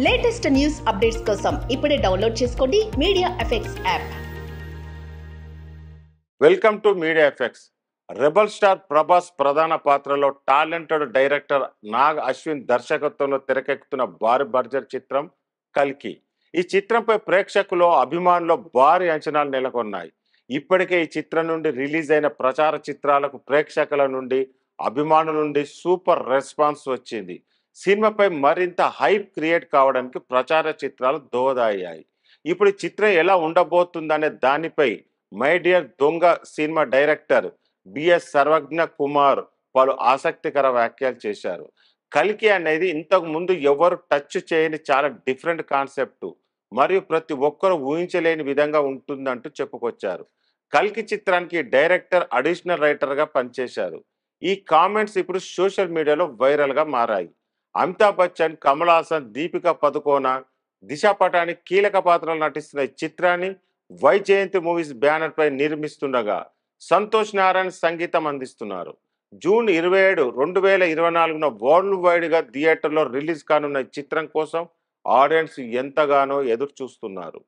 Latest news updates కోసం ఇప్పుడే download చేసుకోండి media effects app. Welcome to media effects. Rebel star Prabhas ప్రధాన పాత్రలో టాలెంటెడ్ డైరెక్టర్ నాగ్ అశ్విన్ దర్శకత్వంలో తెరకెక్కుతున్న భారీ బడ్జెట్ చిత్రం కల్కి. ఈ చిత్రంపై ప్రేక్షకులు అభిమానులు భారీ అంచనాలు నెలకొన్నాయి. ఇప్పటికే ఈ చిత్రం నుండి రిలీజ్ అయిన ప్రచార చిత్రాలకు ప్రేక్షకుల నుండి అభిమానుల నుండి సూపర్ రెస్పాన్స్ వచ్చింది. సినిమాపై మరింత హైప్ క్రియేట్ కావడానికి ప్రచార చిత్రాలు దోహదయ్యాయి. ఇప్పుడు ఈ చిత్రం ఎలా ఉండబోతుందనే దానిపై మై డియర్ దొంగ సినిమా డైరెక్టర్ బిఎస్ సర్వజ్ఞ కుమార్ పలు ఆసక్తికర వ్యాఖ్యలు చేశారు. కల్కి అనేది ఇంతకు ముందు ఎవరు టచ్ చేయని చాలా డిఫరెంట్ కాన్సెప్ట్ మరియు ప్రతి ఒక్కరూ ఊహించలేని విధంగా ఉంటుందంటూ చెప్పుకొచ్చారు. కల్కి చిత్రానికి డైరెక్టర్ అడిషనల్ రైటర్గా పనిచేశారు. ఈ కామెంట్స్ ఇప్పుడు సోషల్ మీడియాలో వైరల్గా మారాయి. అమితాబ్ బచ్చన్, కమల్ హాసన్, దీపికా పదుకోన, దిశ పటాని కీలక పాత్రలు నటిస్తున్న ఈ చిత్రాన్ని వైజయంతి మూవీస్ బ్యానర్ పై నిర్మిస్తుండగా సంతోష్ నారాయణ సంగీతం అందిస్తున్నారు. జూన్ 27, 2024 వరల్డ్ వైడ్ గా థియేటర్లో రిలీజ్ కానున్న ఈ చిత్రం కోసం ఆడియన్స్ ఎంతగానో ఎదురు చూస్తున్నారు.